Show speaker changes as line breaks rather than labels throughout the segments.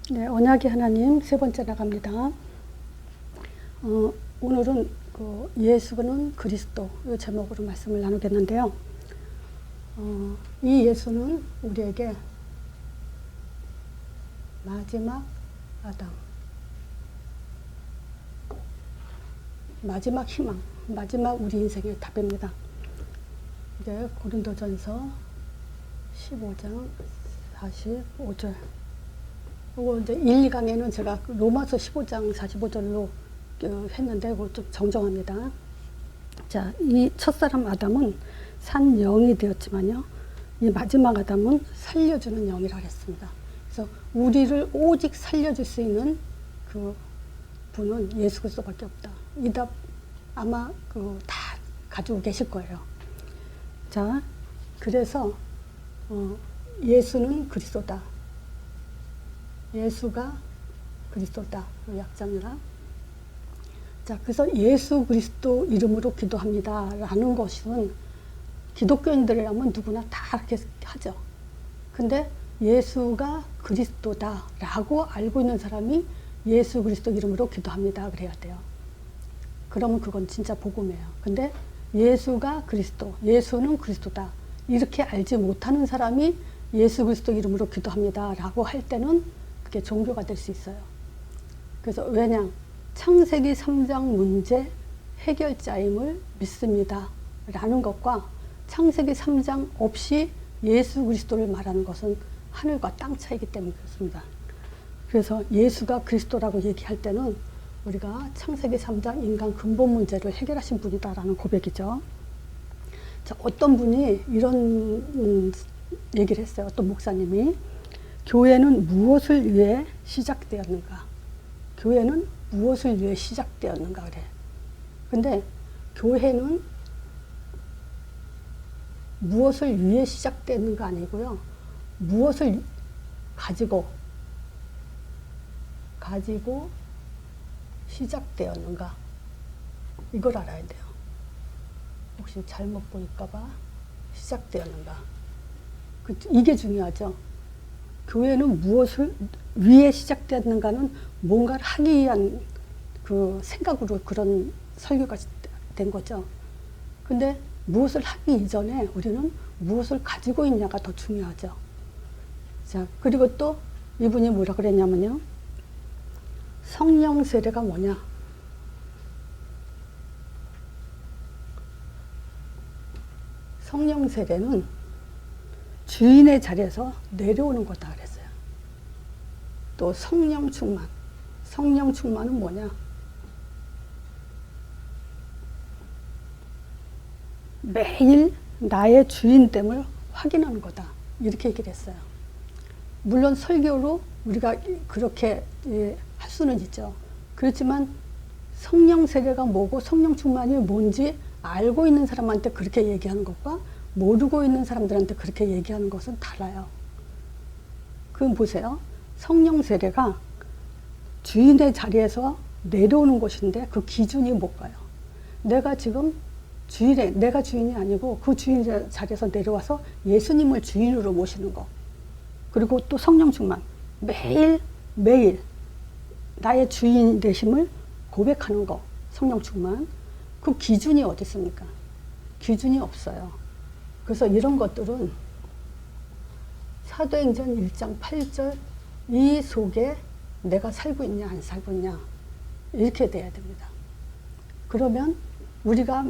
네, 언약의 하나님 세 번째 나갑니다. 오늘은 예수는 그리스도 이 제목으로 말씀을 나누겠는데요. 이 예수는 우리에게 마지막 아담, 마지막 희망, 마지막 우리 인생의 답입니다. 이제 고린도전서 15장 45절. 그리고 이제 1, 2강에는 제가 로마서 15장 45절로 했는데 그걸 좀 정정합니다. 자, 이 첫사람 아담은 산 영이 되었지만요, 이 마지막 아담은 살려주는 영이라 했습니다. 그래서 우리를 오직 살려줄 수 있는 그 분은 예수 그리스도밖에 없다. 이 답 아마 다 가지고 계실 거예요. 자, 그래서 예수는 그리스도다. 예수가 그리스도다. 약자입니다. 자, 그래서 예수 그리스도 이름으로 기도합니다 라는 것은 기독교인들이라면 누구나 다 그렇게 하죠. 근데 예수가 그리스도다 라고 알고 있는 사람이 예수 그리스도 이름으로 기도합니다 그래야 돼요. 그러면 그건 진짜 복음이에요. 근데 예수가 그리스도, 예수는 그리스도다 이렇게 알지 못하는 사람이 예수 그리스도 이름으로 기도합니다 라고 할 때는 그게 종교가 될 수 있어요. 그래서 왜냐? 창세기 3장 문제 해결자임을 믿습니다 라는 것과 창세기 3장 없이 예수 그리스도를 말하는 것은 하늘과 땅 차이기 때문에 그렇습니다. 그래서 예수가 그리스도라고 얘기할 때는 우리가 창세기 3장 인간 근본 문제를 해결하신 분이다라는 고백이죠. 자, 어떤 분이 이런 얘기를 했어요. 어떤 목사님이 교회는 무엇을 위해 시작되었는가? 교회는 무엇을 위해 시작되었는가 그래. 근데 교회는 무엇을 위해 시작되는가 아니고요. 무엇을 가지고 시작되었는가 이걸 알아야 돼요. 혹시 잘못 보일까봐 시작되었는가. 이게 중요하죠. 교회는 무엇을 위해 시작되었는가는 뭔가를 하기 위한 그 생각으로 그런 설교가 된 거죠. 근데 무엇을 하기 이전에 우리는 무엇을 가지고 있냐가 더 중요하죠. 자, 그리고 또 이분이 뭐라 그랬냐면요. 성령 세례가 뭐냐? 성령 세례는 주인의 자리에서 내려오는 거다 그랬어요. 또 성령 충만. 성령 충만은 뭐냐? 매일 나의 주인됨을 확인하는 거다. 이렇게 얘기를 했어요. 물론 설교로 우리가 그렇게 할 수는 있죠. 그렇지만 성령 세례가 뭐고 성령 충만이 뭔지 알고 있는 사람한테 그렇게 얘기하는 것과 모르고 있는 사람들한테 그렇게 얘기하는 것은 달라요. 그럼 보세요. 성령 세례가 주인의 자리에서 내려오는 것인데 그 기준이 뭘까요? 내가 지금 내가 주인이 아니고 그 주인의 자리에서 내려와서 예수님을 주인으로 모시는 거. 그리고 또 성령 충만. 매일 나의 주인 되심을 고백하는 거. 성령 충만. 그 기준이 어디 있습니까? 기준이 없어요. 그래서 이런 것들은 사도행전 1장 8절 이 속에 내가 살고 있냐 안 살고 있냐 이렇게 돼야 됩니다. 그러면 우리가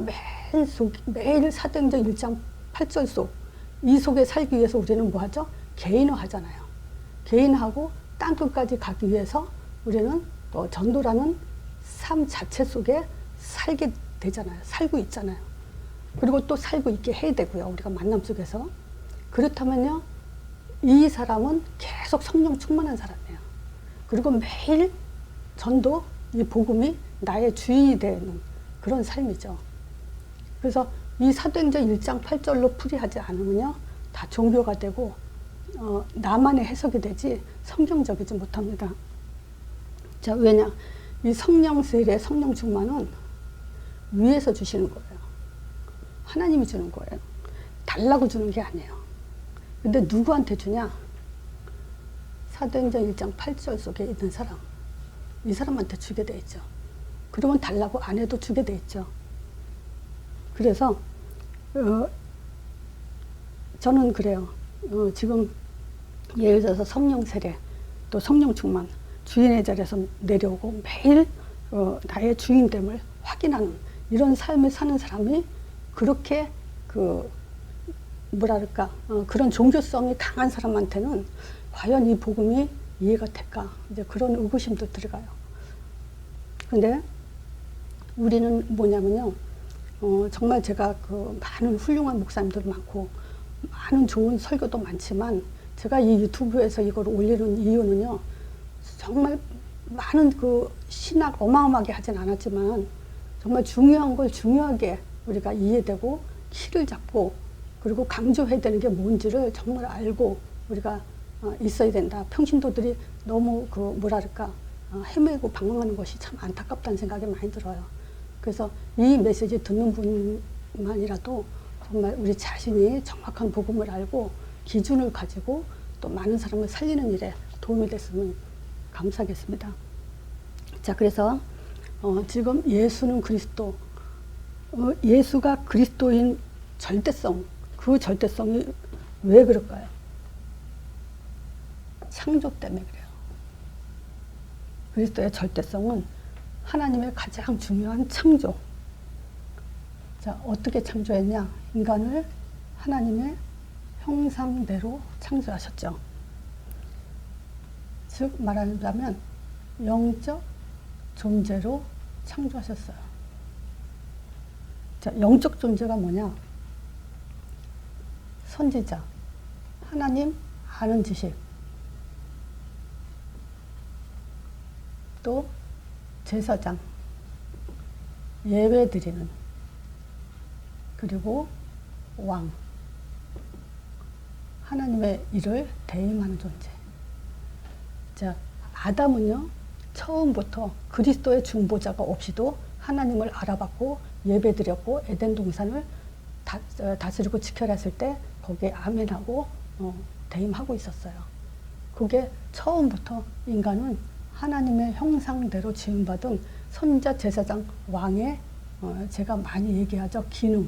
매일 사도행전 1장 8절 속 이 속에 살기 위해서 우리는 뭐 하죠? 개인화 하잖아요. 개인하고 땅끝까지 가기 위해서 우리는 또 전도라는 삶 자체 속에 살게 되잖아요. 살고 있잖아요. 그리고 또 살고 있게 해야 되고요. 우리가 만남 속에서. 그렇다면요. 이 사람은 계속 성령 충만한 사람이에요. 그리고 매일 전도, 이 복음이 나의 주인이 되는 그런 삶이죠. 그래서 이 사도행전 1장 8절로 풀이하지 않으면요. 다 종교가 되고 나만의 해석이 되지 성경적이지 못합니다. 자, 왜냐? 이 성령 세례, 성령 충만은 위에서 주시는 거예요. 하나님이 주는 거예요. 달라고 주는 게 아니에요. 근데 누구한테 주냐? 사도행전 1장 8절 속에 있는 사람, 이 사람한테 주게 돼 있죠. 그러면 달라고 안 해도 주게 돼 있죠. 그래서 저는 그래요. 지금 예를 들어서 성령 세례, 또 성령 충만, 주인의 자리에서 내려오고 매일 나의 주인됨을 확인하는 이런 삶을 사는 사람이 그렇게 그런 종교성이 강한 사람한테는 과연 이 복음이 이해가 될까? 이제 그런 의구심도 들어가요. 근데 우리는 뭐냐면요. 정말 제가 많은 훌륭한 목사님들 많고, 많은 좋은 설교도 많지만, 제가 이 유튜브에서 이걸 올리는 이유는요. 정말 많은 신학 어마어마하게 하진 않았지만, 정말 중요한 걸 중요하게 우리가 이해되고, 키를 잡고, 그리고 강조해야 되는 게 뭔지를 정말 알고 우리가 있어야 된다. 평신도들이 너무 헤매고 방황하는 것이 참 안타깝다는 생각이 많이 들어요. 그래서 이 메시지 듣는 분만이라도 정말 우리 자신이 정확한 복음을 알고 기준을 가지고 또 많은 사람을 살리는 일에 도움이 됐으면 감사하겠습니다. 자, 그래서 지금 예수는 그리스도, 예수가 그리스도인 절대성, 그 절대성이 왜 그럴까요? 창조 때문에 그래요. 그리스도의 절대성은 하나님의 가장 중요한 창조. 자, 어떻게 창조했냐? 인간을 하나님의 형상대로 창조하셨죠. 즉 말하자면 영적 존재로 창조하셨어요. 자, 영적 존재가 뭐냐? 선지자, 하나님 아는 지식, 또 제사장, 예배 드리는, 그리고 왕, 하나님의 일을 대임하는 존재. 자, 아담은요, 처음부터 그리스도의 중보자가 없이도 하나님을 알아봤고 예배 드렸고 에덴 동산을 다스리고 지켜라 했을 때 거기에 아멘하고 대임하고 있었어요. 그게 처음부터 인간은 하나님의 형상대로 지음받은 선지자, 제사장, 왕의 제가 많이 얘기하죠. 기능.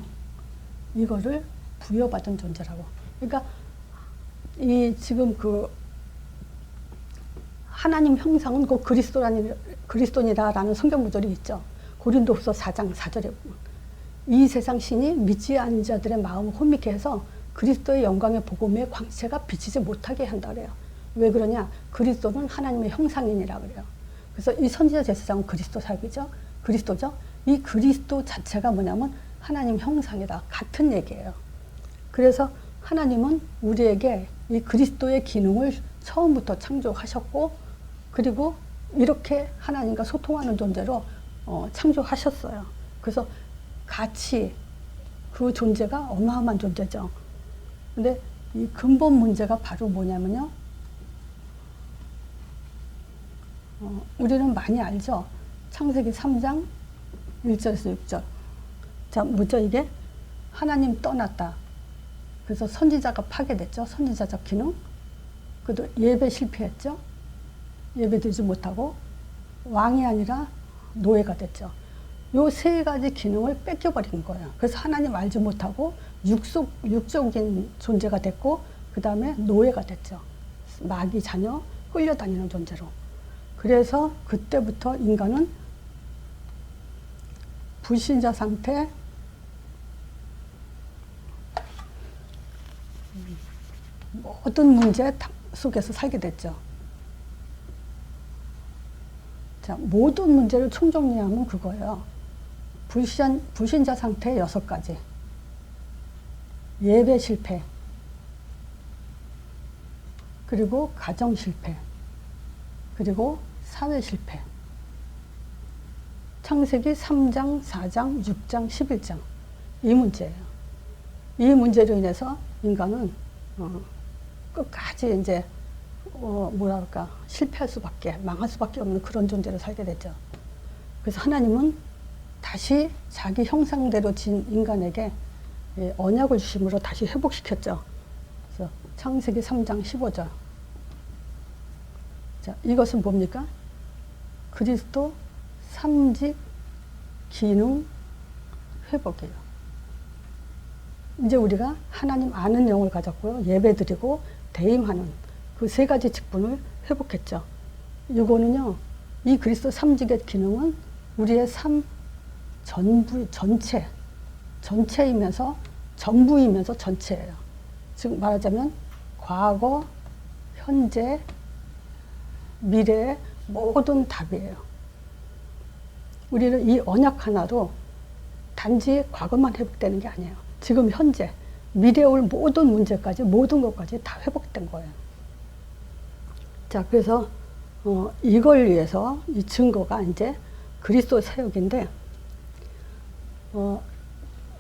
이거를 부여받은 존재라고. 그러니까 이 지금 하나님 형상은 그 그리스도니다라는 성경 구절이 있죠. 고린도후서 4장 4절에 보면 이 세상 신이 믿지 않는 자들의 마음을 혼미케 해서 그리스도의 영광의 복음의 광채가 비치지 못하게 한다 그래요. 왜 그러냐? 그리스도는 하나님의 형상이니라 그래요. 그래서 이 선지자 제사장은 그리스도 사역이죠. 그리스도죠. 이 그리스도 자체가 뭐냐면 하나님 형상이다. 같은 얘기예요. 그래서 하나님은 우리에게 이 그리스도의 기능을 처음부터 창조하셨고, 그리고 이렇게 하나님과 소통하는 존재로 창조하셨어요. 그래서 같이 그 존재가 어마어마한 존재죠. 근데 이 근본 문제가 바로 뭐냐면요. 우리는 많이 알죠. 창세기 3장 1절에서 6절. 자, 뭐죠 이게? 하나님 떠났다. 그래서 선지자가 파괴됐죠. 선지자적 기능. 그래도 예배 실패했죠. 예배 드리지 못하고 왕이 아니라 노예가 됐죠. 요 세 가지 기능을 뺏겨버린 거예요. 그래서 하나님 알지 못하고 육적인 존재가 됐고, 그 다음에 노예가 됐죠. 마귀 자녀 끌려다니는 존재로. 그래서 그때부터 인간은 불신자 상태, 모든 문제 속에서 살게 됐죠. 자, 모든 문제를 총정리하면 그거예요. 불신자 상태 6가지. 예배 실패. 그리고 가정 실패. 그리고 사회 실패. 창세기 3장, 4장, 6장, 11장. 이 문제예요. 이 문제로 인해서 인간은 끝까지 이제 실패할 수밖에, 망할 수밖에 없는 그런 존재로 살게 됐죠. 그래서 하나님은 다시 자기 형상대로 진 인간에게 언약을 주심으로 다시 회복시켰죠. 그래서 창세기 3장 15절. 자, 이것은 뭡니까? 그리스도 삼직 기능 회복이에요. 이제 우리가 하나님 아는 영을 가졌고요. 예배드리고 대임하는 그 세 가지 직분을 회복했죠. 이거는요, 이 그리스도 삼직의 기능은 우리의 삶 전부, 전체이면서 전부이면서 전체예요. 즉 말하자면 과거, 현재, 미래의 모든 답이에요. 우리는 이 언약 하나로 단지 과거만 회복되는 게 아니에요. 지금 현재, 미래에 올 모든 문제까지, 모든 것까지 다 회복된 거예요. 자, 그래서 이걸 위해서 이 증거가 이제 그리스도 사역인데,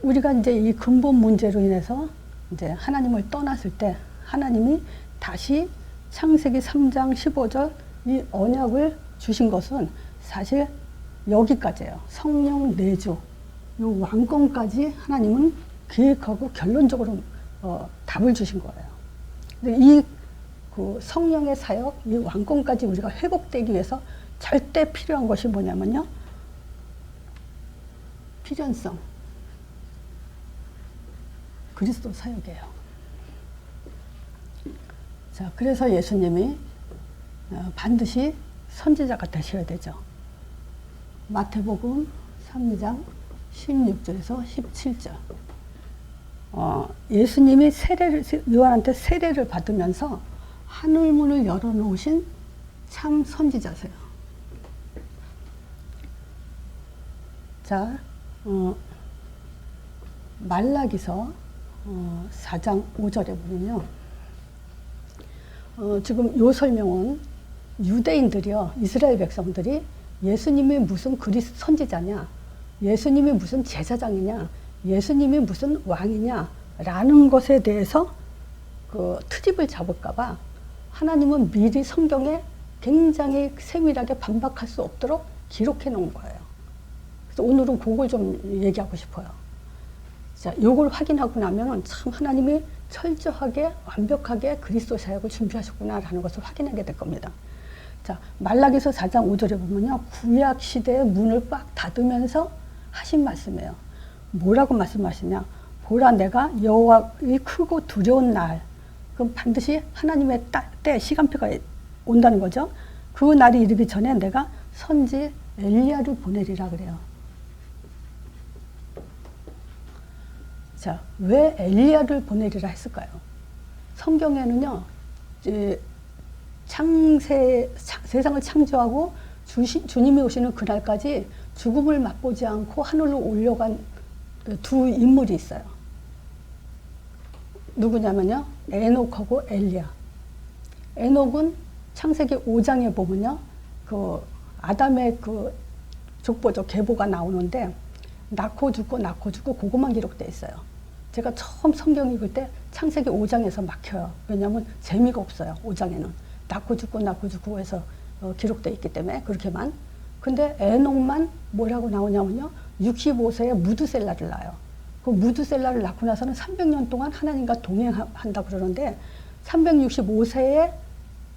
우리가 이제 이 근본 문제로 인해서 이제 하나님을 떠났을 때 하나님이 다시 창세기 3장 15절 이 언약을 주신 것은 사실 여기까지예요. 성령 내주, 이 왕권까지 하나님은 계획하고 결론적으로 답을 주신 거예요. 근데 이 그 성령의 사역, 이 왕권까지 우리가 회복되기 위해서 절대 필요한 것이 뭐냐면요, 필연성, 그리스도 사역이에요. 자, 그래서 예수님이 반드시 선지자가 되셔야 되죠. 마태복음 3장 16절에서 17절. 예수님이 요한한테 세례를 받으면서 하늘문을 열어놓으신 참 선지자세요. 자, 말라기서 4장 5절에 보면요. 지금 요 설명은 유대인들이요, 이스라엘 백성들이 예수님이 무슨 그리스도 선지자냐, 예수님이 무슨 제사장이냐, 예수님이 무슨 왕이냐 라는 것에 대해서 그 트집을 잡을까봐 하나님은 미리 성경에 굉장히 세밀하게 반박할 수 없도록 기록해 놓은 거예요. 그래서 오늘은 그걸 좀 얘기하고 싶어요. 자, 요걸 확인하고 나면은 참 하나님이 철저하게 완벽하게 그리스도 사역을 준비하셨구나라는 것을 확인하게 될 겁니다. 자, 말라기서 4장 5절에 보면요, 구약 시대의 문을 빡 닫으면서 하신 말씀이에요. 뭐라고 말씀하시냐? 보라, 내가 여호와의 크고 두려운 날, 그럼 반드시 하나님의 때 시간표가 온다는 거죠. 그 날이 이르기 전에 내가 선지 엘리야를 보내리라 그래요. 자, 왜 엘리야를 보내리라 했을까요? 성경에는요, 세상을 창조하고 주님이 오시는 그날까지 죽음을 맛보지 않고 하늘로 올려간 두 인물이 있어요. 누구냐면요, 에녹하고 엘리야. 에녹은 창세기 5장에 보면요, 그 아담의 그 족보죠, 계보가 나오는데 낳고 죽고 그것만 기록돼 있어요. 제가 처음 성경 읽을 때 창세기 5장에서 막혀요. 왜냐하면 재미가 없어요. 5장에는 낳고 죽고 해서 기록돼 있기 때문에 그렇게만. 근데 에녹만 뭐라고 나오냐면요, 65세에 무드셀라를 낳아요. 그 무드셀라를 낳고 나서는 300년 동안 하나님과 동행한다 그러는데 365세에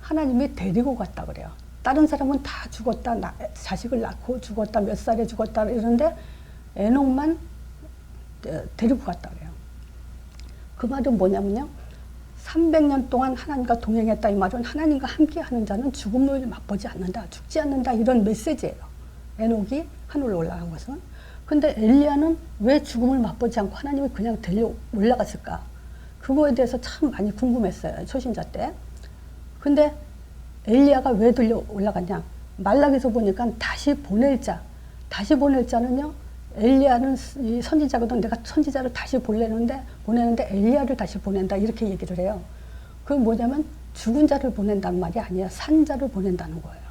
하나님이 데리고 갔다 그래요. 다른 사람은 다 죽었다, 자식을 낳고 죽었다, 몇 살에 죽었다 이러는데 에녹만 데리고 갔다 그래요. 그 말은 뭐냐면요, 300년 동안 하나님과 동행했다, 이 말은 하나님과 함께 하는 자는 죽음을 맛보지 않는다, 죽지 않는다, 이런 메시지예요. 에녹이 하늘로 올라간 것은. 근데 엘리야는 왜 죽음을 맛보지 않고 하나님이 그냥 데려 올라갔을까? 그거에 대해서 참 많이 궁금했어요, 초신자 때. 근데 엘리야가 왜 들려 올라갔냐? 말라기서 보니까 다시 보낼 자는요, 엘리야는 이 선지자거든. 내가 선지자를 다시 보내는데 엘리야를 다시 보낸다, 이렇게 얘기를 해요. 그건 뭐냐면 죽은 자를 보낸다는 말이 아니야, 산 자를 보낸다는 거예요.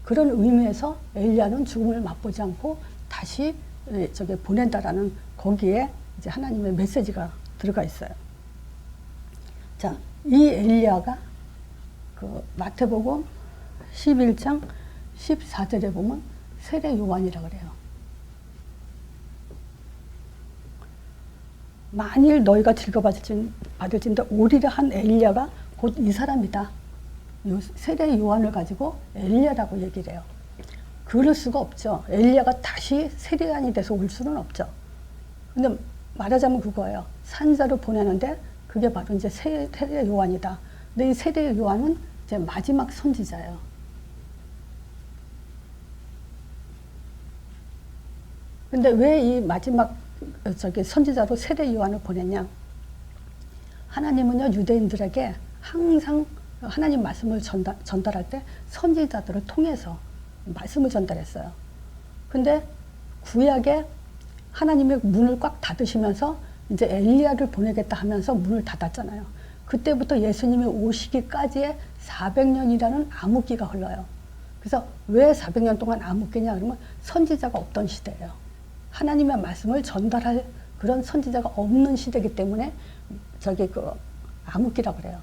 그런 의미에서 엘리야는 죽음을 맛보지 않고 다시 저기 보낸다라는, 거기에 이제 하나님의 메시지가 들어가 있어요. 자, 이 엘리야가 그 마태복음 11장 14절에 보면 세례 요한이라 그래요. 만일 너희가 즐거받을진데 오리라 한 엘리야가 곧 이 사람이다. 세례 요한을 가지고 엘리야라고 얘기를 해요. 그럴 수가 없죠. 엘리야가 다시 세례 요한이 돼서 올 수는 없죠. 근데 말하자면 그거예요. 산자로 보내는데 그게 바로 이제 세례 요한이다. 근데 이 세례 요한은 이제 마지막 선지자예요. 근데 왜 이 마지막 선지자로 세례 요한을 보냈냐? 하나님은요, 유대인들에게 항상 하나님 말씀을 전달할 때 선지자들을 통해서 말씀을 전달했어요. 근데 구약에 하나님의 문을 꽉 닫으시면서 이제 엘리야를 보내겠다 하면서 문을 닫았잖아요. 그때부터 예수님이 오시기까지의 400년이라는 암흑기가 흘러요. 그래서 왜 400년 동안 암흑기냐 그러면 선지자가 없던 시대예요. 하나님의 말씀을 전달할 그런 선지자가 없는 시대이기 때문에 암흑기라고 그래요.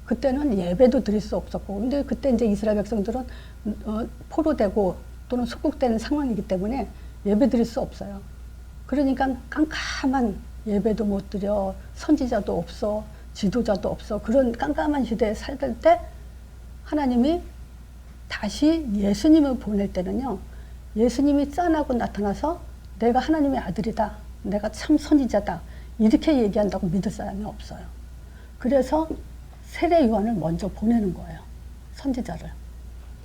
그때는 예배도 드릴 수 없었고, 근데 그때 이제 이스라엘 백성들은 포로되고 또는 속국되는 상황이기 때문에 예배 드릴 수 없어요. 그러니까 깜깜한 예배도 못 드려, 선지자도 없어, 지도자도 없어. 그런 깜깜한 시대에 살던 때 하나님이 다시 예수님을 보낼 때는요, 예수님이 짠하고 나타나서 내가 하나님의 아들이다, 내가 참 선지자다, 이렇게 얘기한다고 믿을 사람이 없어요. 그래서 세례 요한을 먼저 보내는 거예요. 선지자를.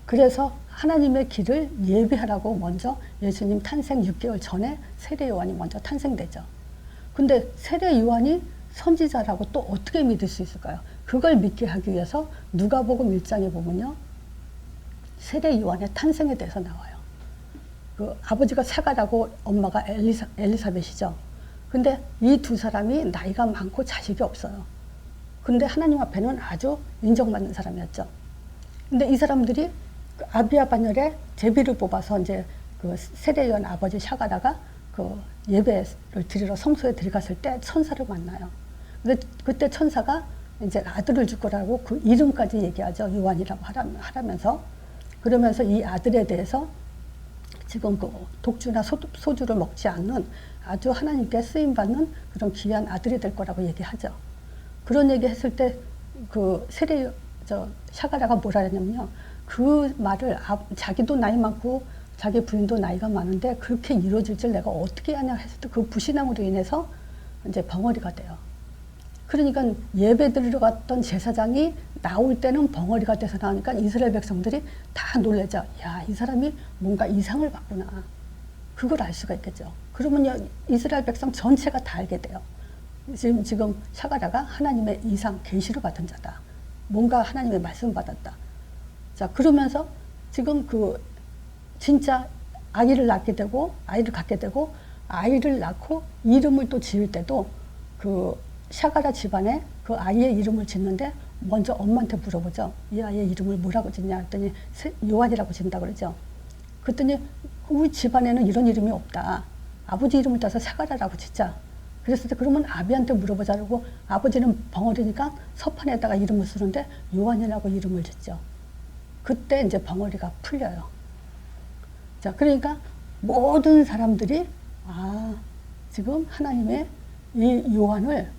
그래서 하나님의 길을 예비하라고 먼저 예수님 탄생 6개월 전에 세례 요한이 먼저 탄생되죠. 근데 세례 요한이 선지자라고 또 어떻게 믿을 수 있을까요? 그걸 믿게 하기 위해서 누가복음 1장에 보면요, 세례 요한의 탄생에 대해서 나와요. 그 아버지가 사가라고 엄마가 엘리사벳이죠. 근데 이 두 사람이 나이가 많고 자식이 없어요. 근데 하나님 앞에는 아주 인정받는 사람이었죠. 근데 이 사람들이 그 아비야 반열에 제비를 뽑아서 이제 그 세례 요한 아버지 샤가라가 그 예배를 드리러 성소에 들어갔을 때 천사를 만나요. 근데 그때 천사가 이제 아들을 줄 거라고 그 이름까지 얘기하죠. 요한이라고 하라면서. 그러면서 이 아들에 대해서 지금 그 독주나 소주를 먹지 않는 아주 하나님께 쓰임받는 그런 귀한 아들이 될 거라고 얘기하죠. 그런 얘기 했을 때 그 샤가라가 뭐라 했냐면요. 그 말을 자기도 나이 많고 자기 부인도 나이가 많은데 그렇게 이루어질 줄 내가 어떻게 하냐 했을 때 그 불신앙으로 인해서 이제 벙어리가 돼요. 그러니까 예배 드리러 갔던 제사장이 나올 때는 벙어리가 돼서 나오니까 이스라엘 백성들이 다 놀라죠. 야, 이 사람이 뭔가 이상을 봤구나. 그걸 알 수가 있겠죠. 그러면 이스라엘 백성 전체가 다 알게 돼요. 지금 샤가라가 하나님의 이상, 계시를 받은 자다. 뭔가 하나님의 말씀 받았다. 자, 그러면서 지금 그 진짜 아이를 낳게 되고 아이를 갖게 되고 아이를 낳고 이름을 또 지을 때도 그 샤가라 집안에 그 아이의 이름을 짓는데 먼저 엄마한테 물어보죠. 이 아이의 이름을 뭐라고 짓냐 했더니 요한이라고 짓는다 그러죠. 그랬더니 우리 집안에는 이런 이름이 없다. 아버지 이름을 따서 샤가라라고 짓자. 그랬을 때 그러면 아비한테 물어보자고 아버지는 벙어리니까 서판에다가 이름을 쓰는데 요한이라고 이름을 짓죠. 그때 이제 벙어리가 풀려요. 자, 그러니까 모든 사람들이 지금 하나님의 이 요한을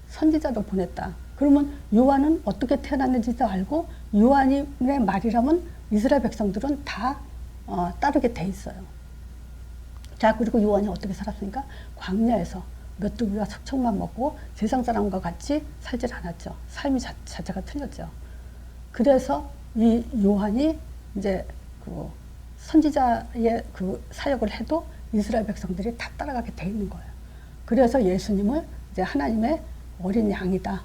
선지자로 보냈다. 그러면 요한은 어떻게 태어났는지도 알고 요한의 말이라면 이스라엘 백성들은 다 따르게 돼 있어요. 자, 그리고 요한이 어떻게 살았습니까? 광야에서 메뚜기와 석청만 먹고 세상 사람과 같이 살질 않았죠. 삶이 자체가 틀렸죠. 그래서 이 요한이 이제 그 선지자의 그 사역을 해도 이스라엘 백성들이 다 따라가게 돼 있는 거예요. 그래서 예수님을 이제 하나님의 어린 양이다.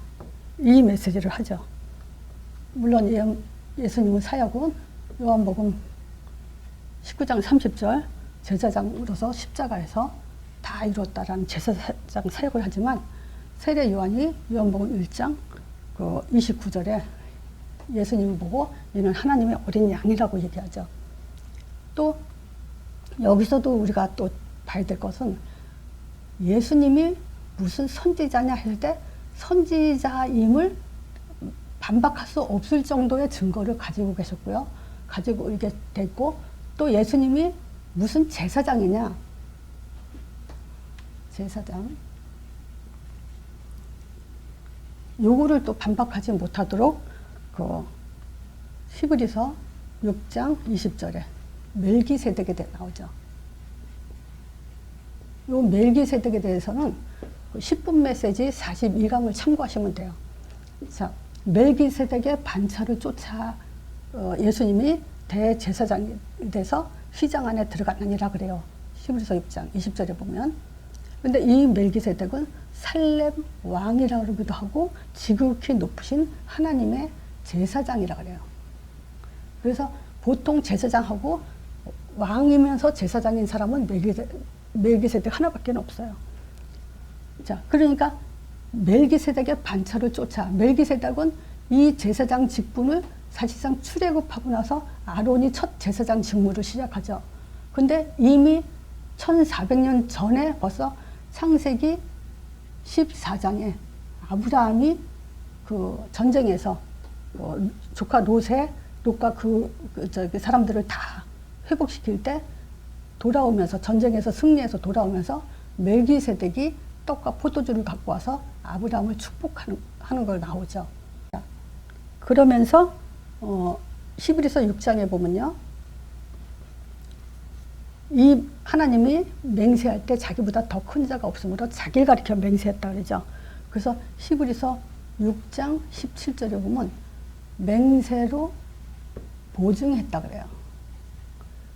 이 메시지를 하죠. 물론 예수님의 사역은 요한복음 19장 30절 제사장으로서 십자가에서 다 이뤘다라는 제사장 사역을 하지만 세례 요한이 요한복음 1장 그 29절에 예수님을 보고 이는 하나님의 어린 양이라고 얘기하죠. 또 여기서도 우리가 또 봐야 될 것은 예수님이 무슨 선지자냐 할 때 선지자임을 반박할 수 없을 정도의 증거를 가지고 계셨고요. 가지고 이게 됐고 또 예수님이 무슨 제사장이냐. 제사장. 요거를 또 반박하지 못하도록 히브리서 6장 20절에 멜기세덱에 대해 나오죠. 이 멜기세덱에 대해서는 10분 메시지 42강을 참고하시면 돼요. 자, 멜기세덱의 반차를 쫓아 예수님이 대제사장이 돼서 휘장 안에 들어갔느니라 그래요. 히브리서 6장 20절에 보면. 근데 이 멜기세덱은 살렘 왕이라고 그러기도 하고 지극히 높으신 하나님의 제사장이라 그래요. 그래서 보통 제사장하고 왕이면서 제사장인 사람은 멜기세덱 하나밖에 없어요. 자, 그러니까 멜기세덱의 반차를 쫓아, 멜기세덱은 이 제사장 직분을 사실상 출애굽하고 나서 아론이 첫 제사장 직무를 시작하죠. 근데 이미 1400년 전에 벌써 창세기 14장에 아브라함이 그 전쟁에서 조카 롯과 그 사람들을 다 회복시킬 때 돌아오면서 전쟁에서 승리해서 돌아오면서 멜기세덱이 떡과 포도주를 갖고 와서 아브라함을 축복하는 걸 나오죠. 그러면서 히브리서 6장에 보면요, 이 하나님이 맹세할 때 자기보다 더 큰 자가 없으므로 자기를 가리켜 맹세했다 그러죠. 그래서 히브리서 6장 17절에 보면 맹세로 보증했다 그래요.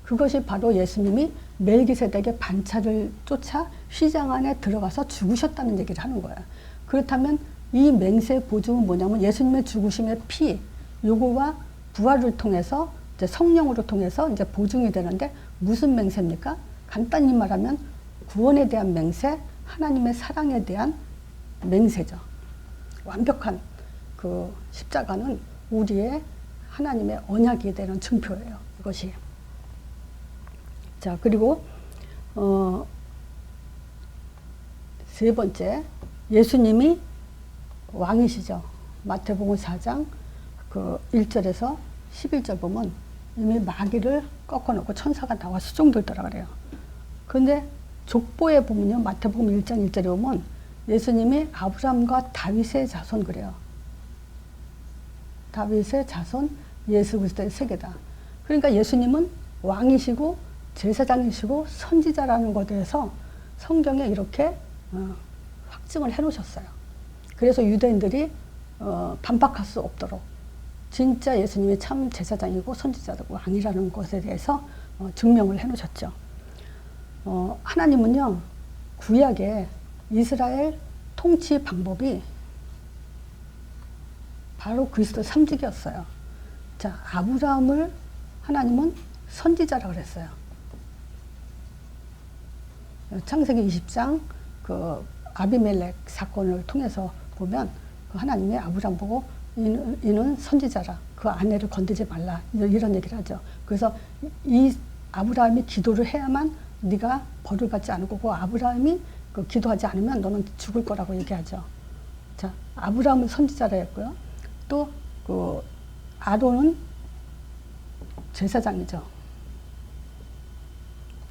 그것이 바로 예수님이 멜기세덱의 반차를 쫓아 휘장 안에 들어가서 죽으셨다는 얘기를 하는 거예요. 그렇다면 이 맹세 보증은 뭐냐면 예수님의 죽으심의 피, 요거와 부활을 통해서 이제 성령으로 통해서 이제 보증이 되는데 무슨 맹세입니까? 간단히 말하면 구원에 대한 맹세, 하나님의 사랑에 대한 맹세죠. 완벽한 그 십자가는 우리의 하나님의 언약이 되는 증표예요. 이것이. 자, 그리고 세 번째, 예수님이 왕이시죠. 마태복음 4장 그 1절에서 11절 보면 이미 마귀를 꺾어놓고 천사가 나와 수종들더라 그래요. 그런데 족보에 보면요, 마태복음 1장 1절에 보면 예수님이 아브라함과 다윗의 자손 그래요. 다윗의 자손 예수 그리스도의 세계다. 그러니까 예수님은 왕이시고 제사장이시고 선지자라는 것에 대해서 성경에 이렇게 확증을 해놓으셨어요. 그래서 유대인들이 반박할 수 없도록 진짜 예수님이 참 제사장이고 선지자고 왕이라는 것에 대해서 증명을 해놓으셨죠. 하나님은요, 구약에 이스라엘 통치 방법이 바로 그리스도 삼직이었어요. 자, 아브라함을 하나님은 선지자라고 그랬어요. 창세기 20장 그 아비멜렉 사건을 통해서 보면 그 하나님이 아브라함 보고 이는 선지자라, 그 아내를 건드리지 말라, 이런 얘기를 하죠. 그래서 이 아브라함이 기도를 해야만 네가 벌을 받지 않을 거고 아브라함이 그 기도하지 않으면 너는 죽을 거라고 얘기하죠. 자, 아브라함은 선지자라 했고요. 또 그 아론은 제사장이죠.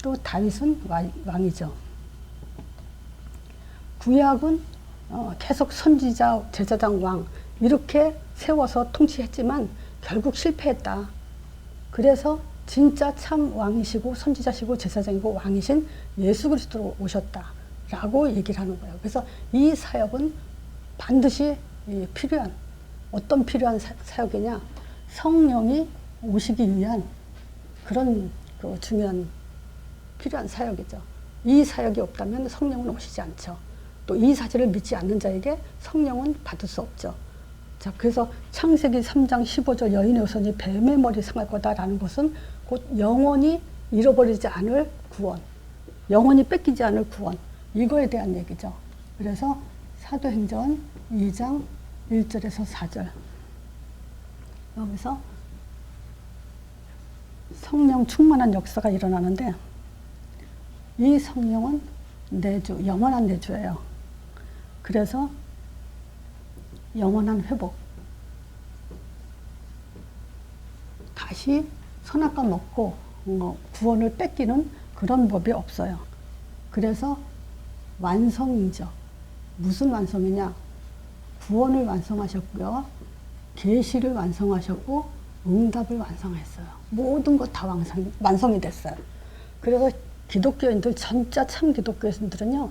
또 다윗은 왕이죠. 구약은 계속 선지자, 제사장, 왕 이렇게 세워서 통치했지만 결국 실패했다. 그래서 진짜 참 왕이시고 선지자시고 제사장이고 왕이신 예수 그리스도로 오셨다라고 얘기를 하는 거예요. 그래서 이 사역은 반드시 필요한, 어떤 필요한 사역이냐, 성령이 오시기 위한 그런 그 중요한 필요한 사역이죠. 이 사역이 없다면 성령은 오시지 않죠. 또 이 사실을 믿지 않는 자에게 성령은 받을 수 없죠. 자, 그래서 창세기 3장 15절 여인의 후손이 뱀의 머리 상할 거다라는 것은 곧 영원히 잃어버리지 않을 구원, 영원히 뺏기지 않을 구원, 이거에 대한 얘기죠. 그래서 사도행전 2장 1절에서 4절 여기서 성령 충만한 역사가 일어나는데 이 성령은 내주, 영원한 내주예요. 그래서 영원한 회복, 다시 선악과 먹고 구원을 뺏기는 그런 법이 없어요. 그래서 완성이죠. 무슨 완성이냐? 구원을 완성하셨고요, 계시를 완성하셨고 응답을 완성했어요. 모든 것 다 완성이 됐어요. 그래서 기독교인들, 진짜 참 기독교인들은요,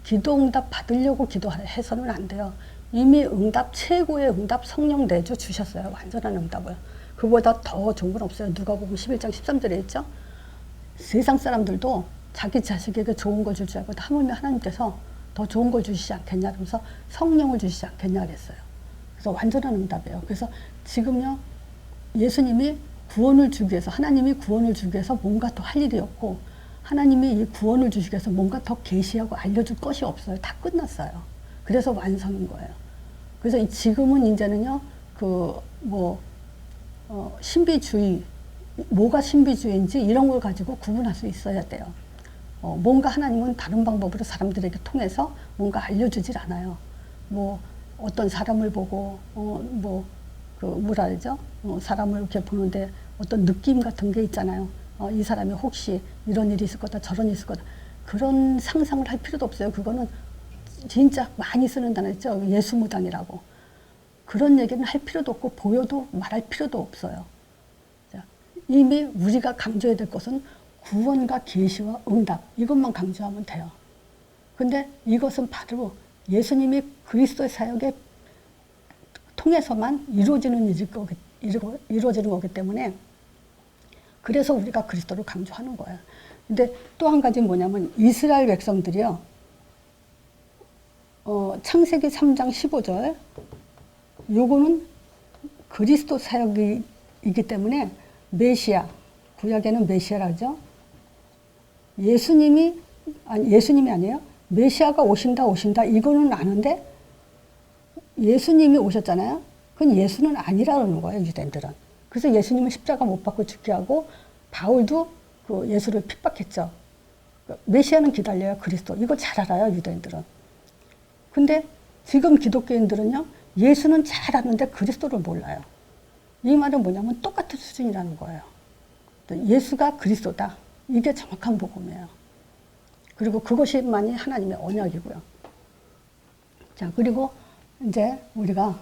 기도 응답 받으려고 기도해서는 안 돼요. 이미 응답, 최고의 응답 성령 내주 주셨어요. 완전한 응답을. 그보다 더 좋은 건 없어요. 누가복음 11장 13절에 있죠. 세상 사람들도 자기 자식에게 좋은 걸 줄 줄 알고 하물며 하나님께서 더 좋은 걸 주시지 않겠냐 그러면서 성령을 주시지 않겠냐 그랬어요. 그래서 완전한 응답이에요. 그래서 지금요, 예수님이 구원을 주기 위해서, 하나님이 구원을 주기 위해서 뭔가 더 할 일이 없고, 하나님이 이 구원을 주시기 위해서 뭔가 더 계시하고 알려줄 것이 없어요. 다 끝났어요. 그래서 완성인 거예요. 그래서 지금은 이제는요, 신비주의, 뭐가 신비주의인지 이런 걸 가지고 구분할 수 있어야 돼요. 뭔가 하나님은 다른 방법으로 사람들에게 통해서 뭔가 알려주질 않아요. 어떤 사람을 보고, 뭐라 그러죠? 사람을 이렇게 보는데 어떤 느낌 같은 게 있잖아요. 이 사람이 혹시 이런 일이 있을 거다, 저런 일이 있을 거다. 그런 상상을 할 필요도 없어요. 그거는 진짜 많이 쓰는 단어 있죠. 예수무당이라고. 그런 얘기는 할 필요도 없고, 보여도 말할 필요도 없어요. 이미 우리가 강조해야 될 것은 구원과 계시와 응답, 이것만 강조하면 돼요. 근데 이것은 바로 예수님이 그리스도의 사역에 통해서만 이루어지는 거기 때문에, 그래서 우리가 그리스도를 강조하는 거예요. 근데 또 한 가지 뭐냐면, 이스라엘 백성들이요, 창세기 3장 15절, 요거는 그리스도 사역이기 때문에 메시아, 구약에는 메시아라 하죠. 예수님이 아니에요. 메시아가 오신다 이거는 아는데, 예수님이 오셨잖아요. 그건 예수는 아니라는 거예요, 유대인들은. 그래서 예수님은 십자가 못 박고 죽게 하고, 바울도 그 예수를 핍박했죠. 메시아는 기다려요, 그리스도. 이거 잘 알아요, 유대인들은. 근데 지금 기독교인들은요, 예수는 잘 아는데 그리스도를 몰라요. 이 말은 뭐냐면 똑같은 수준이라는 거예요. 예수가 그리스도다. 이게 정확한 복음이에요. 그리고 그것이만이 하나님의 언약이고요. 자, 그리고 이제 우리가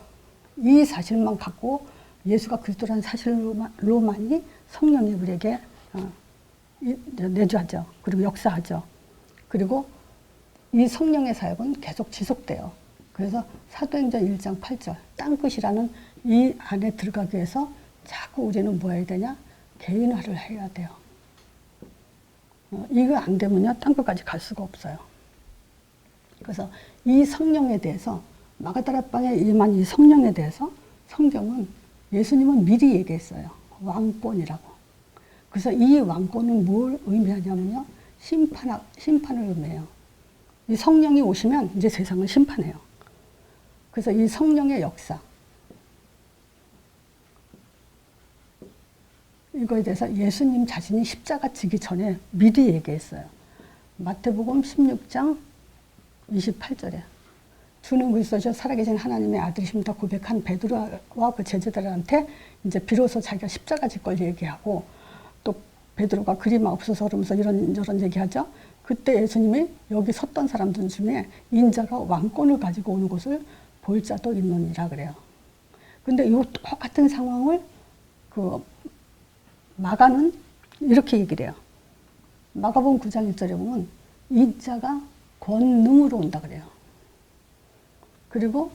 이 사실만 갖고 예수가 그리스도라는 사실로만이 성령이 우리에게 내주하죠. 그리고 역사하죠. 그리고 이 성령의 사역은 계속 지속돼요. 그래서 사도행전 1장 8절, 땅끝이라는 이 안에 들어가기 위해서 자꾸 우리는 뭐 해야 되냐? 개인화를 해야 돼요. 이거 안 되면요, 땅끝까지 갈 수가 없어요. 그래서 이 성령에 대해서, 마가다락방에 임한 이 성령에 대해서 성경은, 예수님은 미리 얘기했어요. 왕권이라고. 그래서 이 왕권은 뭘 의미하냐면요, 심판을 의미해요. 이 성령이 오시면 이제 세상을 심판해요. 그래서 이 성령의 역사, 이거에 대해서 예수님 자신이 십자가 지기 전에 미리 얘기했어요. 마태복음 16장 28절에 주는 그리스도시요 살아계신 하나님의 아들이십니다 고백한 베드로와 그 제자들한테 이제 비로소 자기가 십자가 질 걸 얘기하고, 또 베드로가 그리마옵소서 그러면서 이런 얘기하죠. 그때 예수님이 여기 섰던 사람들 중에 인자가 왕권을 가지고 오는 것을 볼 자도 있느니라 그래요. 근데 이 똑같은 상황을 마가는 이렇게 얘기를 해요. 마가복음 9장 1절에 보면 인자가 권능으로 온다 그래요. 그리고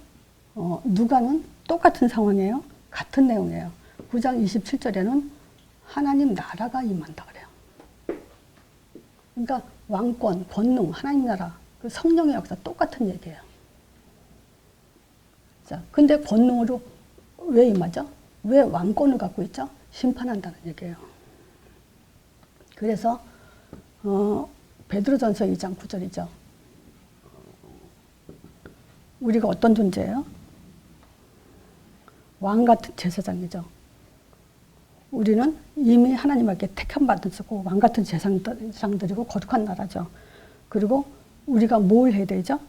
누가는 똑같은 상황이에요. 같은 내용이에요. 9장 27절에는 하나님 나라가 임한다 그래요. 그러니까 왕권, 권능, 하나님 나라, 그 성령의 역사 똑같은 얘기예요. 자, 근데 권능으로 왜 임하죠? 왜 왕권을 갖고 있죠? 심판한다는 얘기예요. 그래서 베드로전서 2장 9절이죠. 우리가 어떤 존재예요? 왕 같은 제사장이죠. 우리는 이미 하나님께 택함 받은 쓰고 왕 같은 제사장들이고 거룩한 나라죠. 그리고 우리가 뭘 해야 되죠?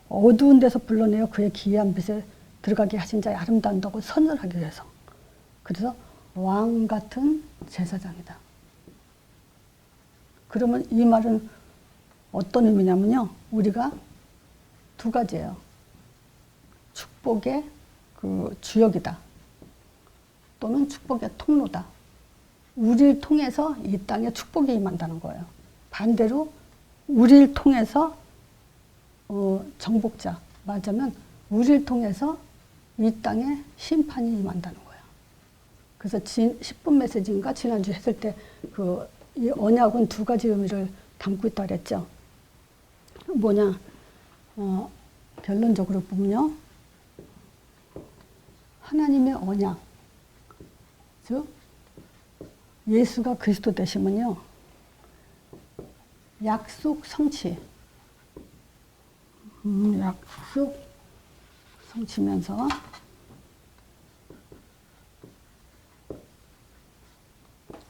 어두운 데서 불러내어 그의 기이한 빛에 들어가게 하신 자의 아름다운 덕을 선언하기 위해서. 그래서 왕 같은 제사장이다. 그러면 이 말은 어떤 의미냐면요, 우리가 두 가지예요. 축복의 그 주역이다. 또는 축복의 통로다. 우리를 통해서 이 땅에 축복이 임한다는 거예요. 반대로 우리를 통해서 정복자, 말하자면 우리를 통해서 이 땅에 심판이 임한다는 거예요. 그래서 10분 메시지인가 지난주 했을 때 이 언약은 두 가지 의미를 담고 있다 그랬죠. 뭐냐, 결론적으로 보면요. 하나님의 언약, 즉 예수가 그리스도 되시면요. 약속 성취, 약속 성취면서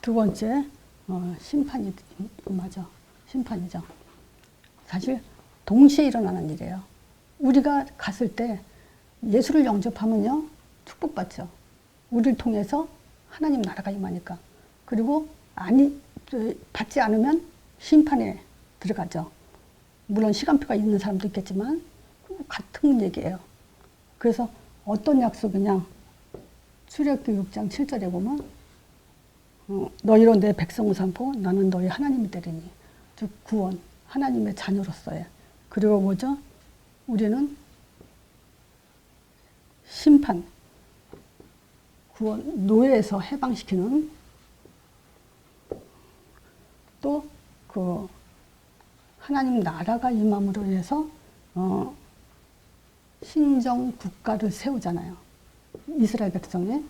두 번째 심판이 임하죠. 심판이죠. 사실 동시에 일어나는 일이에요. 우리가 갔을 때 예수를 영접하면요. 축복받죠. 우리를 통해서 하나님 나라가 임하니까. 그리고 받지 않으면 심판에 들어가죠. 물론 시간표가 있는 사람도 있겠지만 같은 얘기예요. 그래서 어떤 약속이냐. 출애굽기 6장 7절에 보면 너희로 내 백성을 삼고 나는 너희 하나님이 되리니. 즉 구원, 하나님의 자녀로서의. 그리고 뭐죠? 우리는 심판, 구원, 노예에서 해방시키는 또 하나님 나라가 임함으로 인해서 신정 국가를 세우잖아요. 이스라엘 백성에.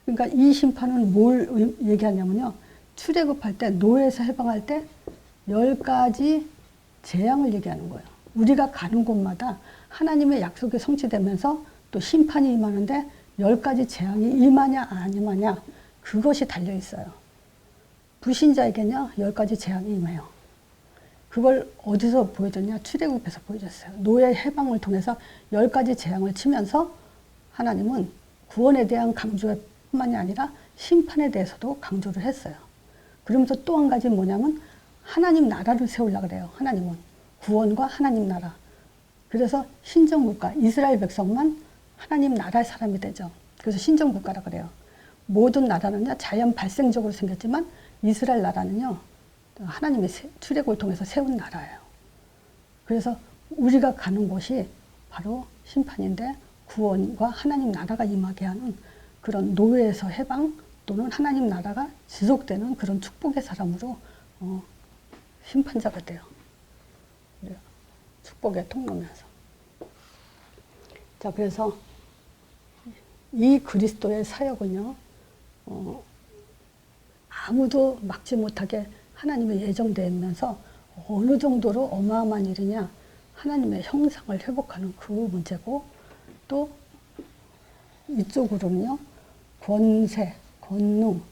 그러니까 이 심판은 뭘 얘기하냐면요. 출애굽할 때 노예에서 해방할 때 10가지 재앙을 얘기하는 거예요. 우리가 가는 곳마다 하나님의 약속이 성취되면서 또 심판이 임하는데 10가지 재앙이 임하냐 안 임하냐 그것이 달려 있어요. 불신자에게는요 10가지 재앙이 임해요. 그걸 어디서 보여줬냐? 출애굽에서 보여줬어요. 노예 해방을 통해서 10가지 재앙을 치면서 하나님은 구원에 대한 강조뿐만이 아니라 심판에 대해서도 강조를 했어요. 그러면서 또 한 가지 뭐냐면 하나님 나라를 세우려고 그래요. 하나님은 구원과 하나님 나라. 그래서 신정국가, 이스라엘 백성만 하나님 나라의 사람이 되죠. 그래서 신정국가라 그래요. 모든 나라는요 자연 발생적으로 생겼지만 이스라엘 나라는요 하나님의 출애굽을 통해서 세운 나라예요. 그래서 우리가 가는 곳이 바로 심판인데 구원과 하나님 나라가 임하게 하는 그런 노예에서 해방 또는 하나님 나라가 지속되는 그런 축복의 사람으로 심판자가 돼요. 축복의 통로면서. 자, 그래서 이 그리스도의 사역은요, 아무도 막지 못하게 하나님의 예정되면서 어느 정도로 어마어마한 일이냐, 하나님의 형상을 회복하는 그 문제고, 또 이쪽으로는요, 권세, 권능,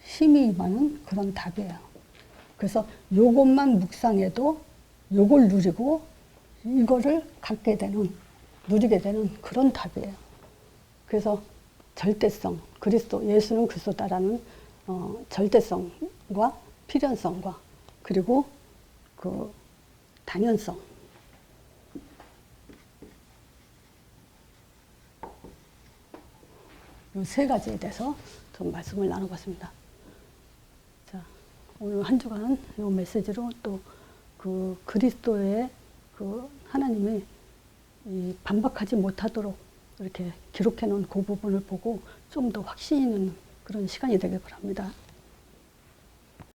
힘이 임하는 그런 답이에요. 그래서 요것만 묵상해도 요걸 누리고 이거를 갖게 되는, 누리게 되는 그런 답이에요. 그래서 절대성, 그리스도, 예수는 그리스도다라는 절대성과 필연성과 그리고 그 당연성. 이 세 가지에 대해서 좀 말씀을 나눠봤습니다. 자, 오늘 한 주간 이 메시지로 또 그 그리스도의 그 하나님이 이 반박하지 못하도록 이렇게 기록해 놓은 그 부분을 보고 좀 더 확신이 있는 그런 시간이 되길 바랍니다.